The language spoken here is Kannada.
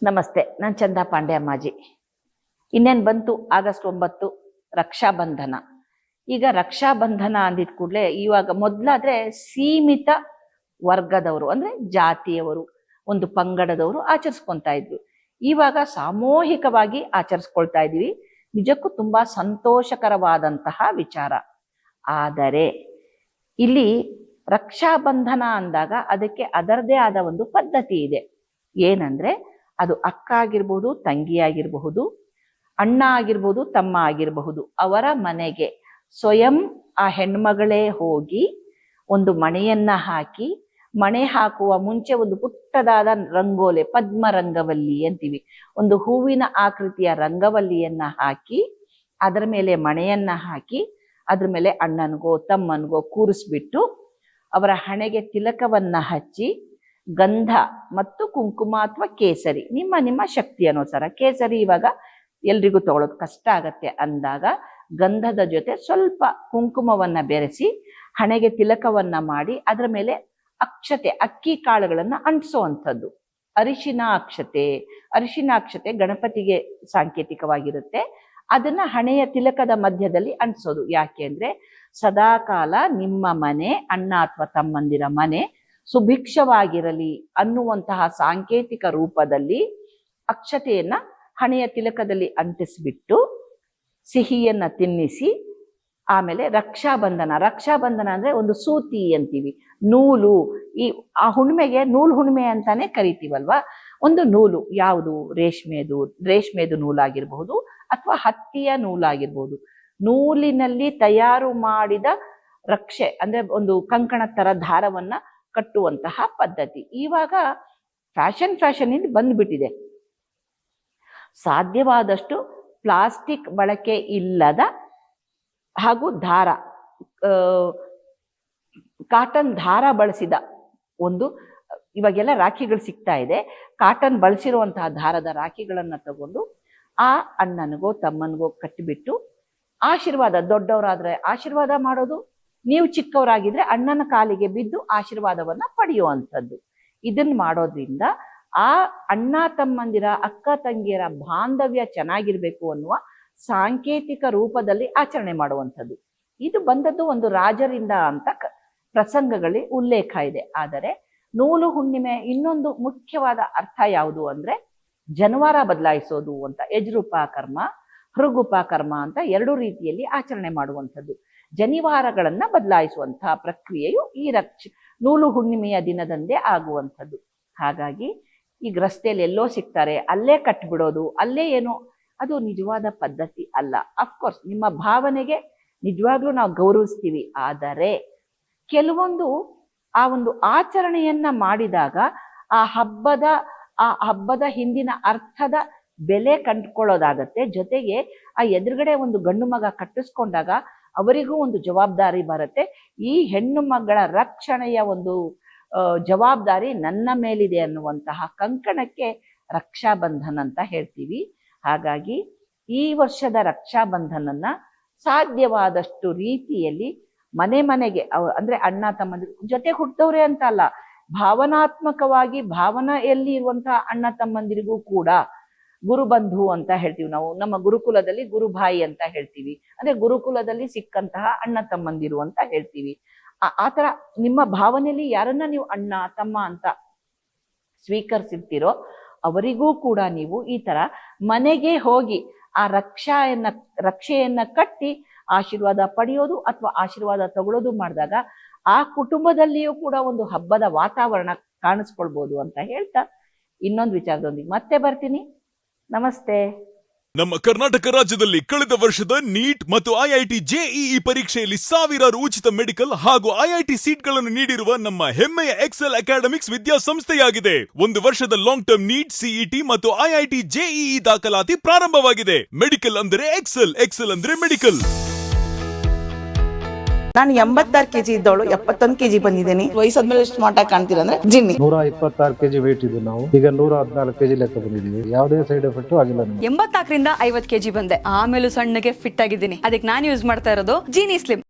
ನಮಸ್ತೆ, ನಾನು ಚಂದಾ ಪಾಂಡೆ ಅಮ್ಮಾಜಿ. ಇನ್ನೇನು ಬಂತು ಆಗಸ್ಟ್ 9 ರಕ್ಷಾಬಂಧನ. ಈಗ ರಕ್ಷಾಬಂಧನ ಅಂದಿದ ಕೂಡಲೇ ಇವಾಗ ಮೊದಲಾದ್ರೆ ಸೀಮಿತ ವರ್ಗದವರು ಅಂದ್ರೆ ಜಾತಿಯವರು, ಒಂದು ಪಂಗಡದವರು ಆಚರಿಸ್ಕೊತಾ ಇದ್ರು. ಇವಾಗ ಸಾಮೂಹಿಕವಾಗಿ ಆಚರಿಸ್ಕೊಳ್ತಾ ಇದ್ದೀವಿ. ನಿಜಕ್ಕೂ ತುಂಬಾ ಸಂತೋಷಕರವಾದಂತಹ ವಿಚಾರ. ಆದರೆ ಇಲ್ಲಿ ರಕ್ಷಾಬಂಧನ ಅಂದಾಗ ಅದಕ್ಕೆ ಅದರದೇ ಆದ ಒಂದು ಪದ್ಧತಿ ಇದೆ. ಏನಂದ್ರೆ ಅದು ಅಕ್ಕ ಆಗಿರ್ಬೋದು, ತಂಗಿ ಆಗಿರಬಹುದು, ಅಣ್ಣ ಆಗಿರ್ಬೋದು, ತಮ್ಮ ಆಗಿರಬಹುದು, ಅವರ ಮನೆಗೆ ಸ್ವಯಂ ಆ ಹೆಣ್ಮಗಳೇ ಹೋಗಿ ಒಂದು ಮಣೆಯನ್ನ ಹಾಕಿ, ಮಣೆ ಹಾಕುವ ಮುಂಚೆ ಒಂದು ಪುಟ್ಟದಾದ ರಂಗೋಲೆ, ಪದ್ಮ ರಂಗವಲ್ಲಿ ಅಂತೀವಿ, ಒಂದು ಹೂವಿನ ಆಕೃತಿಯ ರಂಗವಲ್ಲಿಯನ್ನ ಹಾಕಿ ಅದರ ಮೇಲೆ ಮಣೆಯನ್ನ ಹಾಕಿ ಅದ್ರ ಮೇಲೆ ಅಣ್ಣನಿಗೋ ತಮ್ಮನಿಗೋ ಕೂರಿಸ್ಬಿಟ್ಟು ಅವರ ಹಣೆಗೆ ತಿಲಕವನ್ನ ಹಚ್ಚಿ ಗಂಧ ಮತ್ತು ಕುಂಕುಮ ಅಥವಾ ಕೇಸರಿ, ನಿಮ್ಮ ಶಕ್ತಿ ಅನುಸಾರ. ಕೇಸರಿ ಇವಾಗ ಎಲ್ರಿಗೂ ತಗೊಳ್ಳೋದು ಕಷ್ಟ ಆಗತ್ತೆ ಅಂದಾಗ ಗಂಧದ ಜೊತೆ ಸ್ವಲ್ಪ ಕುಂಕುಮವನ್ನ ಬೆರೆಸಿ ಹಣೆಗೆ ತಿಲಕವನ್ನ ಮಾಡಿ ಅದರ ಮೇಲೆ ಅಕ್ಷತೆ, ಅಕ್ಕಿ ಕಾಳುಗಳನ್ನ ಅಂಟಿಸುವಂಥದ್ದು. ಅರಿಶಿನ ಅಕ್ಷತೆ ಗಣಪತಿಗೆ ಸಾಂಕೇತಿಕವಾಗಿರುತ್ತೆ. ಅದನ್ನ ಹಣೆಯ ತಿಲಕದ ಮಧ್ಯದಲ್ಲಿ ಅಂಟಿಸೋದು. ಯಾಕೆ ಅಂದ್ರೆ ಸದಾಕಾಲ ನಿಮ್ಮ ಮನೆ, ಅಣ್ಣ ಅಥವಾ ತಮ್ಮಂದಿರ ಮನೆ ಸುಭಿಕ್ಷವಾಗಿರಲಿ ಅನ್ನುವಂತಹ ಸಾಂಕೇತಿಕ ರೂಪದಲ್ಲಿ ಅಕ್ಷತೆಯನ್ನ ಹಣೆಯ ತಿಲಕದಲ್ಲಿ ಅಂಟಿಸ್ಬಿಟ್ಟು ಸಿಹಿಯನ್ನ ತಿನ್ನಿಸಿ ಆಮೇಲೆ ರಕ್ಷಾಬಂಧನ ಅಂದ್ರೆ ಒಂದು ಸೂತಿ ಅಂತೀವಿ, ನೂಲು. ಆ ಹುಣ್ಣಿಮೆಗೆ ಹುಣ್ಣಿಮೆ ಅಂತಾನೆ ಕರಿತೀವಲ್ವಾ. ಒಂದು ನೂಲು, ಯಾವುದು ರೇಷ್ಮೆದು ನೂಲಾಗಿರ್ಬಹುದು ಅಥವಾ ಹತ್ತಿಯ ನೂಲಾಗಿರ್ಬಹುದು. ನೂಲಿನಲ್ಲಿ ತಯಾರು ಮಾಡಿದ ರಕ್ಷೆ ಅಂದ್ರೆ ಒಂದು ಕಂಕಣ ತರ ದಾರವನ್ನ ಕಟ್ಟುವಂತಹ ಪದ್ಧತಿ ಇವಾಗ ಫ್ಯಾಷನ್ ಇಂದ ಬಂದ್ಬಿಟ್ಟಿದೆ. ಸಾಧ್ಯವಾದಷ್ಟು ಪ್ಲಾಸ್ಟಿಕ್ ಬಳಕೆ ಇಲ್ಲದ ಹಾಗೂ ದಾರ, ಕಾಟನ್ ದಾರ ಬಳಸಿದ ಒಂದು, ಇವಾಗೆಲ್ಲ ರಾಖಿಗಳು ಸಿಗ್ತಾ ಇದೆ. ಕಾಟನ್ ಬಳಸಿರುವಂತಹ ದಾರದ ರಾಖಿಗಳನ್ನ ತಗೊಂಡು ಆ ಅಣ್ಣನಿಗೋ ತಮ್ಮನಿಗೋ ಕಟ್ಟಿಬಿಟ್ಟು ಆಶೀರ್ವಾದ, ದೊಡ್ಡವರಾದ್ರೆ ಆಶೀರ್ವಾದ ಮಾಡೋದು, ನೀವು ಚಿಕ್ಕವರಾಗಿದ್ರೆ ಅಣ್ಣನ ಕಾಲಿಗೆ ಬಿದ್ದು ಆಶೀರ್ವಾದವನ್ನ ಪಡೆಯುವಂಥದ್ದು. ಇದನ್ನ ಮಾಡೋದ್ರಿಂದ ಆ ಅಣ್ಣ ತಮ್ಮಂದಿರ, ಅಕ್ಕ ತಂಗಿಯರ ಬಾಂಧವ್ಯ ಚೆನ್ನಾಗಿರ್ಬೇಕು ಅನ್ನುವ ಸಾಂಕೇತಿಕ ರೂಪದಲ್ಲಿ ಆಚರಣೆ ಮಾಡುವಂಥದ್ದು. ಇದು ಬಂದದ್ದು ಒಂದು ರಾಜರಿಂದ ಅಂತ ಪ್ರಸಂಗಗಳಲ್ಲಿ ಉಲ್ಲೇಖ ಇದೆ. ಆದರೆ ನೂಲು ಹುಣ್ಣಿಮೆ ಇನ್ನೊಂದು ಮುಖ್ಯವಾದ ಅರ್ಥ ಯಾವುದು ಅಂದ್ರೆ ಜನವಾರ ಬದಲಾಯಿಸೋದು ಅಂತ. ಯಜ್ರೂಪಕರ್ಮ, ಹೃಗುಪಕರ್ಮ ಅಂತ ಎರಡು ರೀತಿಯಲ್ಲಿ ಆಚರಣೆ ಮಾಡುವಂಥದ್ದು. ಜನಿವಾರಗಳನ್ನ ಬದಲಾಯಿಸುವಂತಹ ಪ್ರಕ್ರಿಯೆಯು ಈ ನೂಲು ಹುಣ್ಣಿಮೆಯ ದಿನದಂದೇ ಆಗುವಂಥದ್ದು. ಹಾಗಾಗಿ ಈಗ ರಸ್ತೆಯಲ್ಲಿ ಎಲ್ಲೋ ಸಿಗ್ತಾರೆ, ಅಲ್ಲೇ ಕಟ್ಬಿಡೋದು, ಅಲ್ಲೇ ಏನೋ, ಅದು ನಿಜವಾದ ಪದ್ಧತಿ ಅಲ್ಲ. ಅಫ್ಕೋರ್ಸ್ ನಿಮ್ಮ ಭಾವನೆಗೆ ನಿಜವಾಗ್ಲೂ ನಾವು ಗೌರವಿಸ್ತೀವಿ. ಆದರೆ ಕೆಲವೊಂದು ಆ ಒಂದು ಆಚರಣೆಯನ್ನ ಮಾಡಿದಾಗ ಆ ಹಬ್ಬದ ಹಿಂದಿನ ಅರ್ಥದ ಬೆಲೆ ಕಂಡುಕೊಳ್ಳೋದಾಗತ್ತೆ. ಜೊತೆಗೆ ಆ ಎದುರುಗಡೆ ಒಂದು ಗಂಡು ಮಗ ಕಟ್ಟಿಸ್ಕೊಂಡಾಗ ಅವರಿಗೂ ಒಂದು ಜವಾಬ್ದಾರಿ ಬರುತ್ತೆ. ಈ ಹೆಣ್ಣು ಮಗಳ ರಕ್ಷಣೆಯ ಒಂದು ಜವಾಬ್ದಾರಿ ನನ್ನ ಮೇಲಿದೆ ಅನ್ನುವಂತಹ ಕಂಕಣಕ್ಕೆ ರಕ್ಷಾಬಂಧನ ಅಂತ ಹೇಳ್ತೀವಿ. ಹಾಗಾಗಿ ಈ ವರ್ಷದ ರಕ್ಷಾಬಂಧನನ್ನ ಸಾಧ್ಯವಾದಷ್ಟು ರೀತಿಯಲ್ಲಿ ಮನೆಗೆ ಅಂದ್ರೆ ಅಣ್ಣ ತಮ್ಮಂದಿರು ಜೊತೆ ಹುಟ್ಟವ್ರೆ ಅಂತ ಅಲ್ಲ, ಭಾವನಾತ್ಮಕವಾಗಿ ಭಾವನೆಯಲ್ಲಿ ಇರುವಂತಹ ಅಣ್ಣ ತಮ್ಮಂದಿರಿಗೂ ಕೂಡ ಗುರುಬಂಧು ಅಂತ ಹೇಳ್ತೀವಿ ನಾವು. ನಮ್ಮ ಗುರುಕುಲದಲ್ಲಿ ಗುರುಭಾಯಿ ಅಂತ ಹೇಳ್ತೀವಿ, ಅಂದ್ರೆ ಗುರುಕುಲದಲ್ಲಿ ಸಿಕ್ಕಂತಹ ಅಣ್ಣ ತಮ್ಮಂದಿರು ಅಂತ ಹೇಳ್ತೀವಿ. ಆತರ ನಿಮ್ಮ ಭಾವನೆಯಲ್ಲಿ ಯಾರನ್ನ ನೀವು ಅಣ್ಣ ತಮ್ಮ ಅಂತ ಸ್ವೀಕರಿಸಿರ್ತೀರೋ ಅವರಿಗೂ ಕೂಡ ನೀವು ಈ ತರ ಮನೆಗೆ ಹೋಗಿ ಆ ರಕ್ಷೆಯನ್ನ ಕಟ್ಟಿ ಆಶೀರ್ವಾದ ಪಡೆಯೋದು ಅಥವಾ ಆಶೀರ್ವಾದ ತಗೊಳ್ಳೋದು ಮಾಡಿದಾಗ ಆ ಕುಟುಂಬದಲ್ಲಿಯೂ ಕೂಡ ಒಂದು ಹಬ್ಬದ ವಾತಾವರಣ ಕಾಣಿಸ್ಕೊಳ್ಬೋದು ಅಂತ ಹೇಳ್ತಾ ಇನ್ನೊಂದು ವಿಚಾರದೊಂದಿಗೆ ಮತ್ತೆ ಬರ್ತೀನಿ. ನಮಸ್ತೆ. ನಮ್ಮ ಕರ್ನಾಟಕ ರಾಜ್ಯದಲ್ಲಿ ಕಳೆದ ವರ್ಷದ ನೀಟ್ ಮತ್ತು ಐಐಟಿ ಜೆಇಇ ಪರೀಕ್ಷೆಯಲ್ಲಿ ಸಾವಿರಾರು ಉಚಿತ ಮೆಡಿಕಲ್ ಹಾಗೂ ಐಐಟಿ ಸೀಟ್ಗಳನ್ನು ನೀಡಿರುವ ನಮ್ಮ ಹೆಮ್ಮೆಯ ಎಕ್ಸೆಲ್ ಅಕಾಡೆಮಿಕ್ಸ್ ವಿದ್ಯಾಸಂಸ್ಥೆಯಾಗಿದೆ. ಒಂದು ವರ್ಷದ ಲಾಂಗ್ ಟರ್ಮ್ ನೀಟ್, ಸಿಇಟಿ ಮತ್ತು ಐಐಟಿ ಜೆಇಇ ದಾಖಲಾತಿ ಪ್ರಾರಂಭವಾಗಿದೆ. ಮೆಡಿಕಲ್ ಅಂದರೆ ಎಕ್ಸೆಲ್ ಅಂದ್ರೆ ಮೆಡಿಕಲ್. ನಾನು 86 kg ಇದ್ದವಳು 71 kg ಬಂದಿದ್ದೀನಿ. ವಯಸ್ಸಾದ್ಮೇಲೆ ಸ್ಮಾರ್ಟ್ ಆಗಿ ಕಾಣ್ತೀರ ಅಂದ್ರೆ ಜಿನ್ನಿ. 126 kg ವೇಟ್ ಇದೆ. ನಾವು ಈಗ 114 kg ಲೆಕ್ಕ ಬಂದಿದ್ದೀವಿ. ಯಾವುದೇ ಸೈಡ್ ಎಫೆಕ್ಟ್ ಆಗಿಲ್ಲ. 84 ರಿಂದ 50 kg ಬಂದೆ. ಆಮೇಲೆ ಸಣ್ಣಗೆ ಫಿಟ್ ಆಗಿದ್ದೀನಿ. ಅದಕ್ಕೆ ನಾನು ಯೂಸ್ ಮಾಡ್ತಾ ಇರೋದು ಜೀನಿ ಸ್ಲಿಮ್.